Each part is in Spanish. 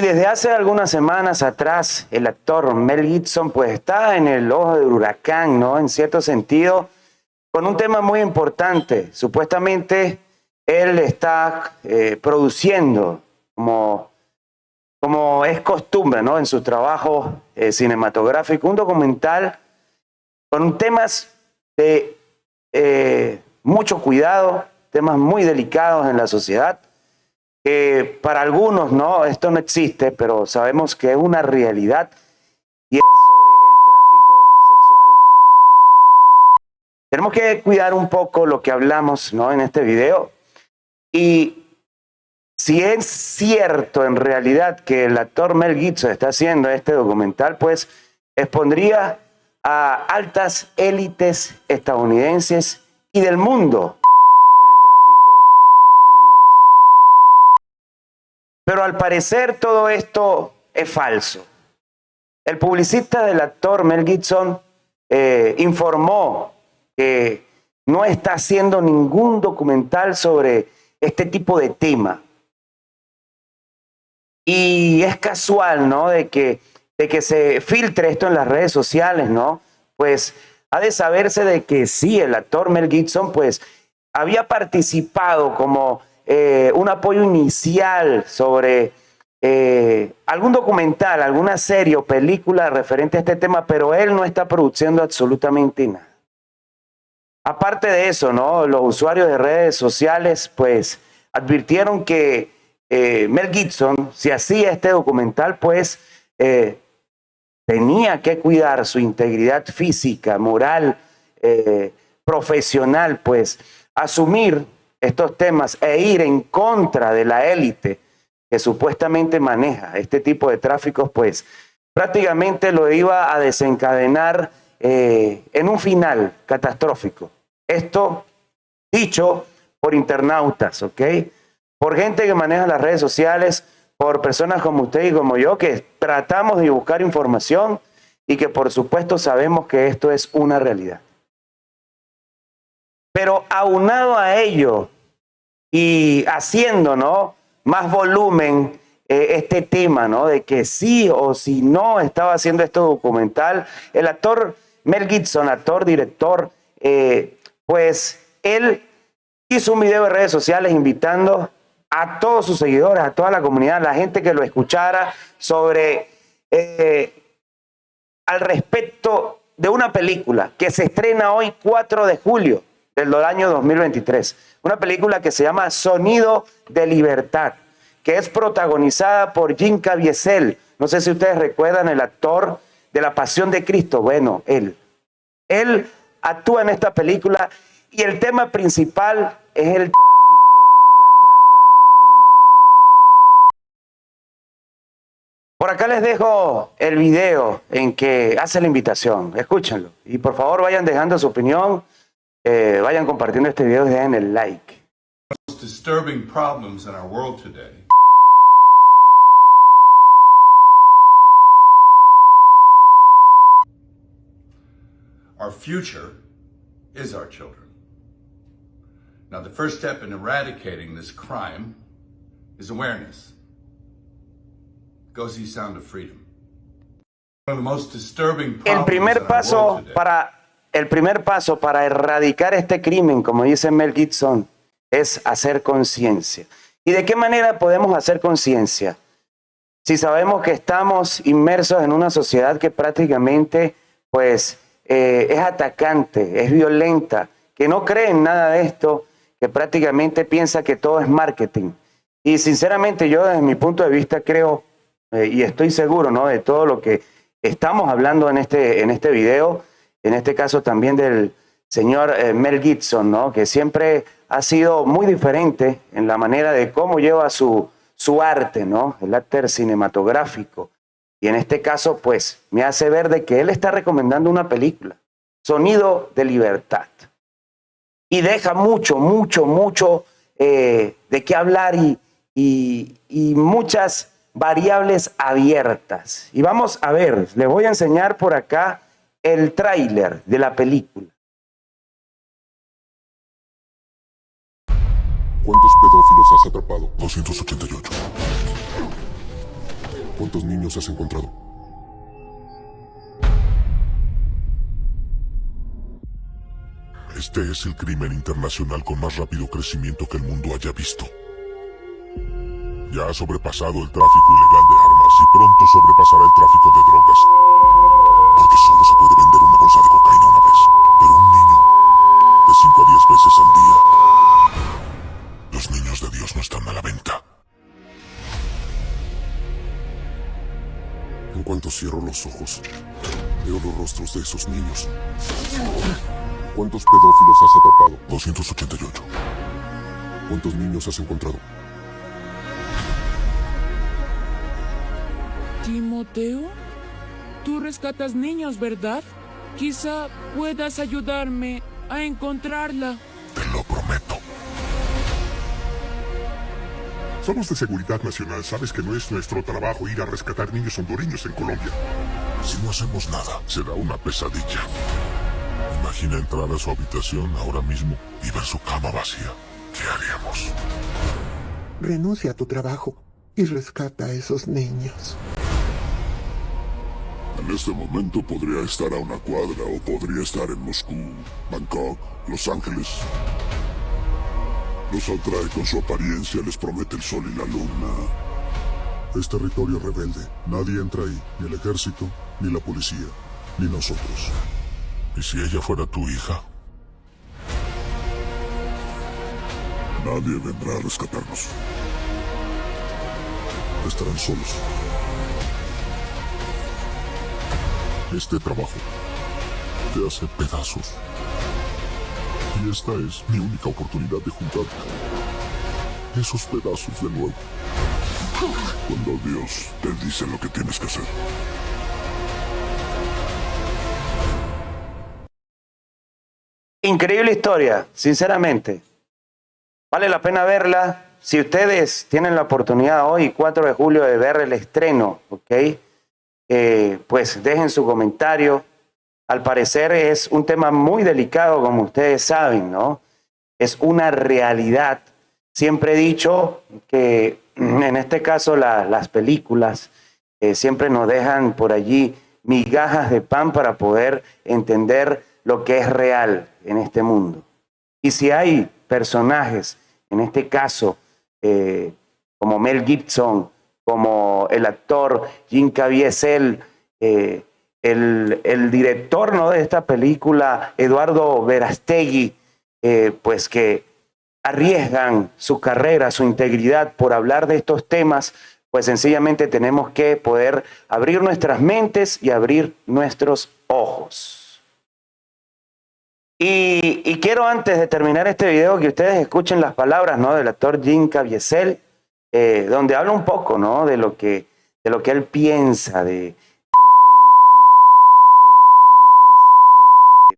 desde hace algunas semanas atrás, el actor Mel Gibson pues está en el ojo del huracán, ¿no? En cierto sentido, con un tema muy importante. Supuestamente él está produciendo, como es costumbre, ¿no? En su trabajo cinematográfico, un documental con temas de mucho cuidado, temas muy delicados en la sociedad. Para algunos, no, esto no existe, pero sabemos que es una realidad y es sobre el tráfico sexual. Tenemos que cuidar un poco lo que hablamos, ¿no? En este video. Y si es cierto en realidad que el actor Mel Gibson está haciendo este documental, pues expondría a altas élites estadounidenses y del mundo. Pero al parecer todo esto es falso. El publicista del actor Mel Gibson informó que no está haciendo ningún documental sobre este tipo de tema. Y es casual, ¿no? De que se filtre esto en las redes sociales, ¿no? Pues ha de saberse de que sí, el actor Mel Gibson pues había participado como un apoyo inicial sobre algún documental, alguna serie o película referente a este tema, pero él no está produciendo absolutamente nada. Aparte de eso, ¿no? Los usuarios de redes sociales pues advirtieron que Mel Gibson, si hacía este documental, pues tenía que cuidar su integridad física, moral, profesional, pues asumir estos temas e ir en contra de la élite que supuestamente maneja este tipo de tráficos, pues prácticamente lo iba a desencadenar en un final catastrófico. Esto dicho por internautas, ¿ok? Por gente que maneja las redes sociales, por personas como usted y como yo, que tratamos de buscar información y que por supuesto sabemos que esto es una realidad. Pero aunado a ello y haciendo, ¿no?, más volumen este tema, ¿no?, de que sí o si no estaba haciendo este documental, el actor Mel Gibson, actor, director, pues él hizo un video en redes sociales invitando a todos sus seguidores, a toda la comunidad, a la gente que lo escuchara sobre al respecto de una película que se estrena hoy 4 de julio del año 2023. Una película que se llama Sonido de Libertad, que es protagonizada por Jim Caviezel. No sé si ustedes recuerdan el actor de La Pasión de Cristo. Bueno, él actúa en esta película y el tema principal es el tráfico, la trata de menores. Por acá les dejo el video en que hace la invitación. Escúchenlo. Y por favor vayan dejando su opinión, vayan compartiendo este video y dejen el like. Most disturbing problems in our world today is human trafficking, particularly the trafficking of children. Our future is our children. Now, the first step in eradicating this crime is awareness. Go see Sound of Freedom. One of the most disturbing problems El primer paso para erradicar este crimen, como dice Mel Gibson, es hacer conciencia. ¿Y de qué manera podemos hacer conciencia? Si sabemos que estamos inmersos en una sociedad que prácticamente pues es atacante, es violenta, que no cree en nada de esto, que prácticamente piensa que todo es marketing. Y sinceramente yo desde mi punto de vista creo y estoy seguro, ¿no?, de todo lo que estamos hablando en este video, en este caso también del señor Mel Gibson, ¿no?, que siempre ha sido muy diferente en la manera de cómo lleva su arte, ¿no?, el arte cinematográfico. Y en este caso, pues, me hace ver de que él está recomendando una película, Sonido de Libertad. Y deja mucho de qué hablar y muchas variables abiertas. Y vamos a ver, les voy a enseñar por acá el tráiler de la película. ¿Cuántos pedófilos has atrapado? 288. ¿Cuántos niños has encontrado? Este es el crimen internacional con más rápido crecimiento que el mundo haya visto. Ya ha sobrepasado el tráfico ilegal de armas y pronto sobrepasará el tráfico de drogas. Porque solo se puede vender una bolsa de cocaína una vez. Pero un niño, de 5 a 10 veces al día. Los niños de Dios no están a la venta. En cuanto cierro los ojos, veo los rostros de esos niños. ¿Cuántos pedófilos has atrapado? 288. ¿Cuántos niños has encontrado? Timoteo, tú rescatas niños, ¿verdad? Quizá puedas ayudarme a encontrarla. Te lo prometo. Somos de Seguridad Nacional. Sabes que no es nuestro trabajo ir a rescatar niños hondureños en Colombia. Si no hacemos nada, será una pesadilla. Imagina entrar a su habitación ahora mismo y ver su cama vacía. ¿Qué haríamos? Renuncia a tu trabajo y rescata a esos niños. En este momento podría estar a una cuadra o podría estar en Moscú, Bangkok, Los Ángeles. Los atrae con su apariencia, les promete el sol y la luna. Es territorio rebelde. Nadie entra ahí, ni el ejército, ni la policía, ni nosotros. ¿Y si ella fuera tu hija? Nadie vendrá a rescatarnos. Estarán solos. Este trabajo te hace pedazos. Y esta es mi única oportunidad de juntar esos pedazos de nuevo. Cuando Dios te dice lo que tienes que hacer. Increíble historia, sinceramente. Vale la pena verla. Si ustedes tienen la oportunidad hoy, 4 de julio, de ver el estreno, ¿ok? Pues dejen su comentario. Al parecer es un tema muy delicado, como ustedes saben, ¿no? Es una realidad. Siempre he dicho que en este caso las películas siempre nos dejan por allí migajas de pan para poder entender lo que es real en este mundo. Y si hay personajes, en este caso, como Mel Gibson, como el actor Jim Caviezel, el director, ¿no?, de esta película, Eduardo Verástegui, pues que arriesgan su carrera, su integridad por hablar de estos temas, pues sencillamente tenemos que poder abrir nuestras mentes y abrir nuestros ojos. Y quiero, antes de terminar este video, que ustedes escuchen las palabras, ¿no?, del actor Jim Caviezel, donde habla un poco, ¿no?, de lo que él piensa de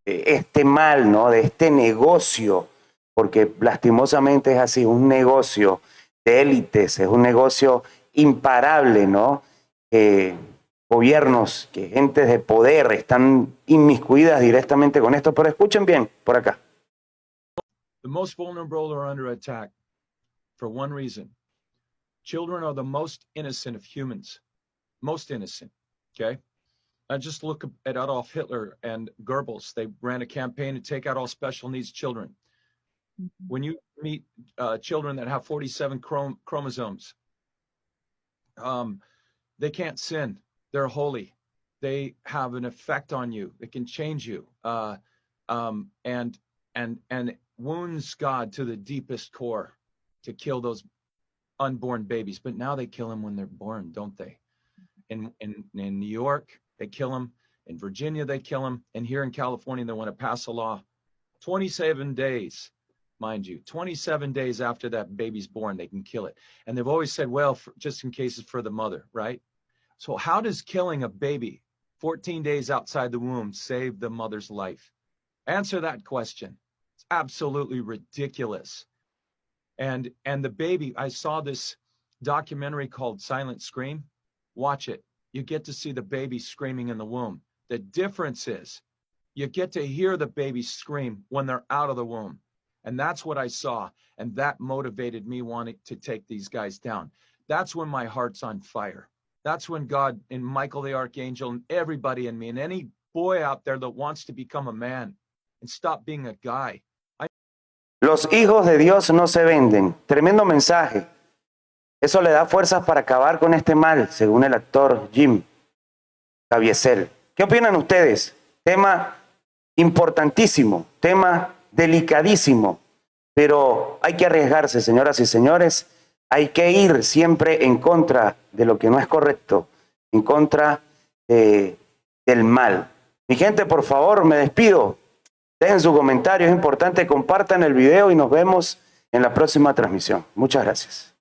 este mal, ¿no?, de este negocio, porque lastimosamente es así, un negocio de élites, es un negocio imparable, ¿no? Gobiernos, que gentes de poder están inmiscuidas directamente con esto, pero escuchen bien por acá. The most vulnerable are under attack for one reason. Children are the most innocent of humans, most innocent, okay? Just look at Adolf Hitler and Goebbels. They ran a campaign to take out all special needs children. When you meet children that have 47 chromosomes, they can't sin. They're holy. They have an effect on you. They can change you, and wounds God to the deepest core to kill those unborn babies. But now they kill them when they're born, don't they? In New York, they kill them. In Virginia, they kill them. And here in California, they want to pass a law. 27 days, mind you, 27 days after that baby's born, they can kill it. And they've always said, well, just in case it's for the mother, right? So how does killing a baby 14 days outside the womb save the mother's life? Answer that question. It's absolutely ridiculous. And the baby, I saw this documentary called Silent Scream. Watch it. You get to see the baby screaming in the womb. The difference is you get to hear the baby scream when they're out of the womb. And that's what I saw. And that motivated me wanting to take these guys down. That's when my heart's on fire. That's when God and Michael the Archangel and everybody in me and any boy out there that wants to become a man and stop being a guy. Los hijos de Dios no se venden. Tremendo mensaje. Eso le da fuerzas para acabar con este mal, según el actor Jim Caviezel. ¿Qué opinan ustedes? Tema importantísimo, tema delicadísimo, pero hay que arriesgarse, señoras y señores. Hay que ir siempre en contra de lo que no es correcto, en contra del mal. Mi gente, por favor, me despido. Dejen su comentario, es importante, compartan el video y nos vemos en la próxima transmisión. Muchas gracias.